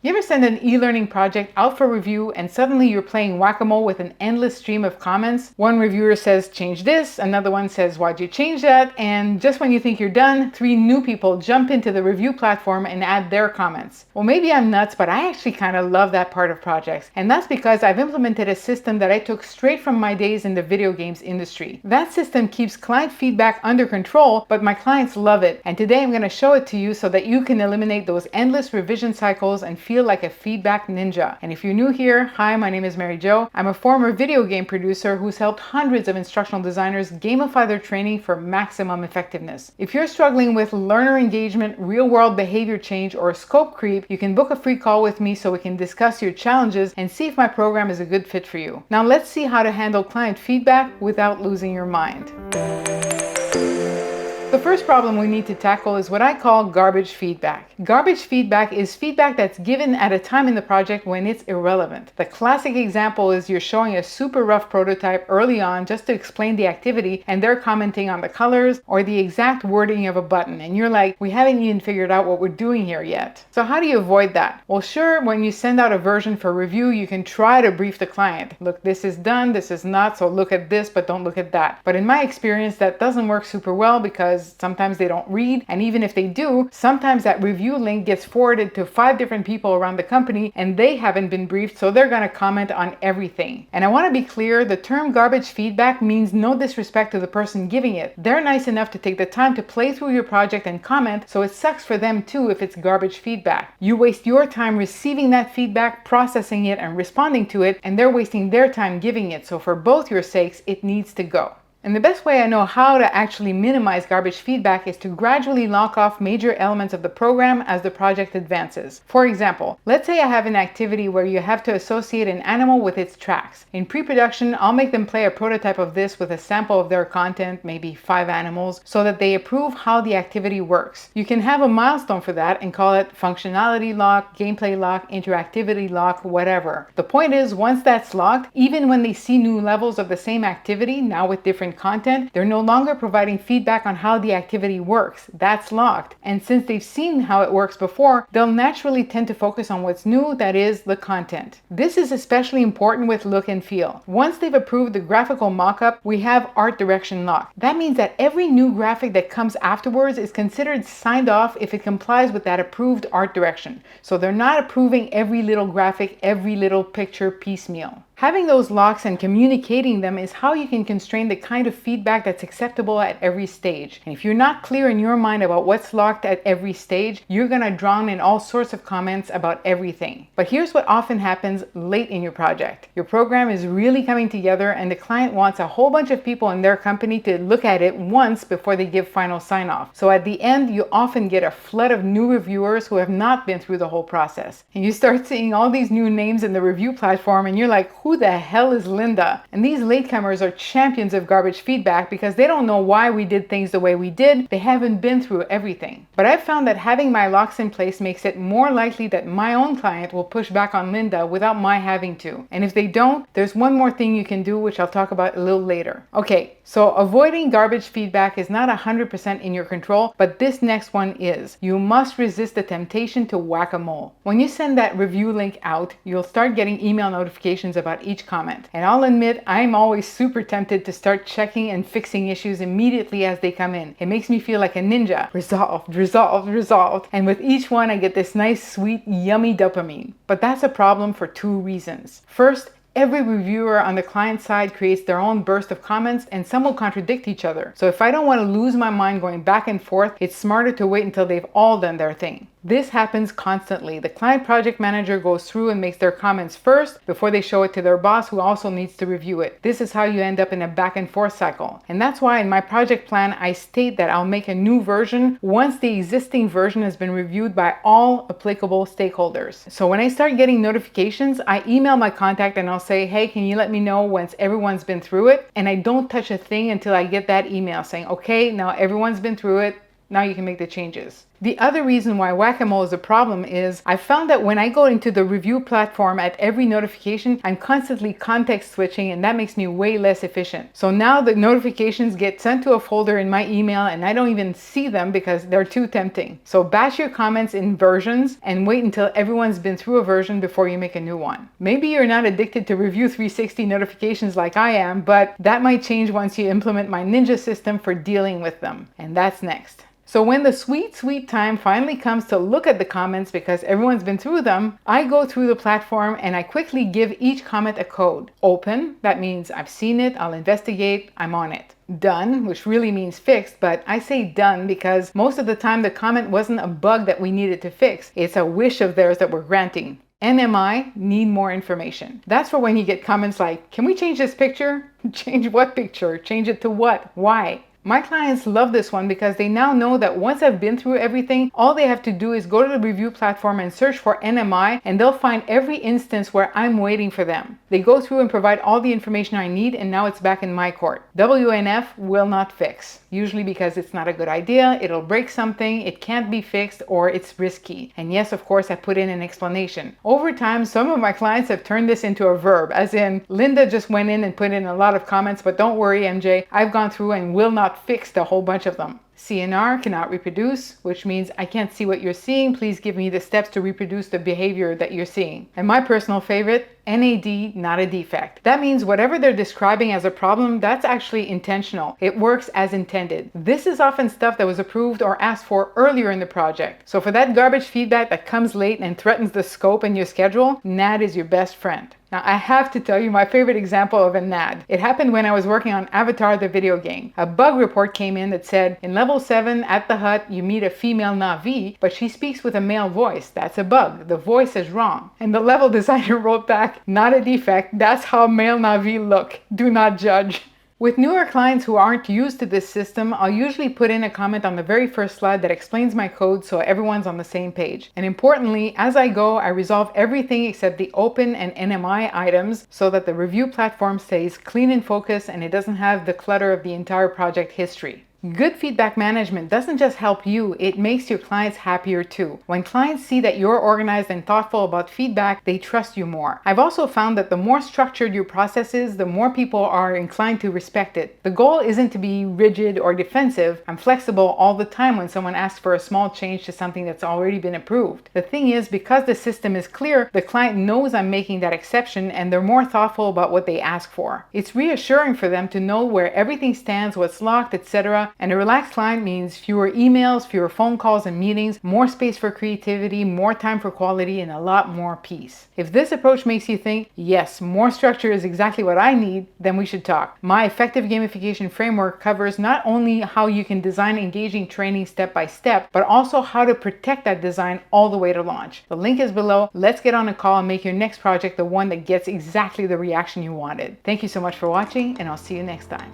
You ever send an e-learning project out for review and suddenly you're playing whack-a-mole with an endless stream of comments? One reviewer says, change this, another one says, why'd you change that? And just when you think you're done, 3 new people jump into the review platform and add their comments. Well, maybe I'm nuts, but I actually kind of love that part of projects. And that's because I've implemented a system that I took straight from my days in the video games industry. That system keeps client feedback under control, but my clients love it. And today I'm going to show it to you so that you can eliminate those endless revision cycles and feel like a feedback ninja. And if you're new here, hi, my name is Mary Jo. I'm a former video game producer who's helped hundreds of instructional designers gamify their training for maximum effectiveness. If you're struggling with learner engagement, real-world behavior change, or scope creep, you can book a free call with me so we can discuss your challenges and see if my program is a good fit for you. Now let's see how to handle client feedback without losing your mind. The first problem we need to tackle is what I call garbage feedback. Garbage feedback is feedback that's given at a time in the project when it's irrelevant. The classic example is you're showing a super rough prototype early on just to explain the activity and they're commenting on the colors or the exact wording of a button and you're like, we haven't even figured out what we're doing here yet. So how do you avoid that? Well, sure, when you send out a version for review, you can try to brief the client. Look, this is done, this is not, so look at this, but don't look at that. But in my experience, that doesn't work super well because sometimes they don't read, and even if they do, sometimes that review link gets forwarded to 5 different people around the company and they haven't been briefed, so they're going to comment on everything. And I want to be clear, the term garbage feedback means no disrespect to the person giving it. They're nice enough to take the time to play through your project and comment, so it sucks for them too if it's garbage feedback. You waste your time receiving that feedback, processing it, and responding to it, and they're wasting their time giving it, so for both your sakes, it needs to go. And the best way I know how to actually minimize garbage feedback is to gradually lock off major elements of the program as the project advances. For example, let's say I have an activity where you have to associate an animal with its tracks. In pre-production, I'll make them play a prototype of this with a sample of their content, maybe 5 animals, so that they approve how the activity works. You can have a milestone for that and call it functionality lock, gameplay lock, interactivity lock, whatever. The point is, once that's locked, even when they see new levels of the same activity, now with different content, they're no longer providing feedback on how the activity works. That's locked. And since they've seen how it works before, they'll naturally tend to focus on what's new, that is, the content. This is especially important with look and feel. Once they've approved the graphical mockup, we have art direction lock. That means that every new graphic that comes afterwards is considered signed off if it complies with that approved art direction. So they're not approving every little graphic, every little picture piecemeal. Having those locks and communicating them is how you can constrain the kind of feedback that's acceptable at every stage. And if you're not clear in your mind about what's locked at every stage, you're going to drown in all sorts of comments about everything. But here's what often happens late in your project. Your program is really coming together and the client wants a whole bunch of people in their company to look at it once before they give final sign-off. So at the end, you often get a flood of new reviewers who have not been through the whole process. And you start seeing all these new names in the review platform and you're like, who the hell is Linda? And these latecomers are champions of garbage feedback because they don't know why we did things the way we did. They haven't been through everything. But I've found that having my locks in place makes it more likely that my own client will push back on Linda without my having to. And if they don't, there's one more thing you can do, which I'll talk about a little later. Okay, so avoiding garbage feedback is not 100% in your control, but this next one is. You must resist the temptation to whack-a-mole. When you send that review link out, you'll start getting email notifications about each comment. And I'll admit, I'm always super tempted to start checking and fixing issues immediately as they come in. It makes me feel like a ninja. Resolved, resolved, resolved. And with each one, I get this nice, sweet, yummy dopamine. But that's a problem for 2 reasons. First, every reviewer on the client side creates their own burst of comments and some will contradict each other. So if I don't want to lose my mind going back and forth, it's smarter to wait until they've all done their thing. This happens constantly. The client project manager goes through and makes their comments first before they show it to their boss who also needs to review it. This is how you end up in a back and forth cycle. And that's why in my project plan, I state that I'll make a new version once the existing version has been reviewed by all applicable stakeholders. So when I start getting notifications, I email my contact and I'll say, hey, can you let me know once everyone's been through it? And I don't touch a thing until I get that email saying, okay, now everyone's been through it. Now you can make the changes. The other reason why whack-a-mole is a problem is I found that when I go into the review platform at every notification, I'm constantly context switching, and that makes me way less efficient. So now the notifications get sent to a folder in my email and I don't even see them because they're too tempting. So batch your comments in versions and wait until everyone's been through a version before you make a new one. Maybe you're not addicted to Review 360 notifications like I am, but that might change once you implement my ninja system for dealing with them. And that's next. So when the sweet time finally comes to look at the comments because everyone's been through them, I go through the platform and I quickly give each comment a code. Open, that means I've seen it, I'll investigate, I'm on it. Done, which really means fixed, but I say done because most of the time the comment wasn't a bug that we needed to fix. It's a wish of theirs that we're granting. NMI, need more information. That's for when you get comments like, can we change this picture? Change what picture? Change it to what? Why? My clients love this one because they now know that once I've been through everything, all they have to do is go to the review platform and search for NMI, and they'll find every instance where I'm waiting for them. They go through and provide all the information I need, and now it's back in my court. WNF will not fix, usually because it's not a good idea, it'll break something, it can't be fixed, or it's risky. And yes, of course, I put in an explanation. Over time, some of my clients have turned this into a verb, as in, Linda just went in and put in a lot of comments, but don't worry, MJ, I've gone through and will not fixed a whole bunch of them. CNR, cannot reproduce, which means I can't see what you're seeing. Please give me the steps to reproduce the behavior that you're seeing. And my personal favorite, NAD, not a defect. That means whatever they're describing as a problem, that's actually intentional. It works as intended. This is often stuff that was approved or asked for earlier in the project. So for that garbage feedback that comes late and threatens the scope and your schedule, NAD is your best friend. Now, I have to tell you my favorite example of a NAD. It happened when I was working on Avatar the video game. A bug report came in that said, in level 7 at the hut, you meet a female Na'vi, but she speaks with a male voice. That's a bug. The voice is wrong. And the level designer wrote back, not a defect. That's how male Na'vi look. Do not judge. With newer clients who aren't used to this system, I'll usually put in a comment on the very first slide that explains my code so everyone's on the same page. And importantly, as I go, I resolve everything except the open and NMI items so that the review platform stays clean and focused and it doesn't have the clutter of the entire project history. Good feedback management doesn't just help you, it makes your clients happier too. When clients see that you're organized and thoughtful about feedback, they trust you more. I've also found that the more structured your process is, the more people are inclined to respect it. The goal isn't to be rigid or defensive. I'm flexible all the time when someone asks for a small change to something that's already been approved. The thing is, because the system is clear, the client knows I'm making that exception and they're more thoughtful about what they ask for. It's reassuring for them to know where everything stands, what's locked, etc. And a relaxed client means fewer emails, fewer phone calls and meetings, more space for creativity, more time for quality, and a lot more peace. If this approach makes you think, yes, more structure is exactly what I need, then we should talk. My effective gamification framework covers not only how you can design engaging training step by step, but also how to protect that design all the way to launch. The link is below. Let's get on a call and make your next project the one that gets exactly the reaction you wanted. Thank you so much for watching, and I'll see you next time.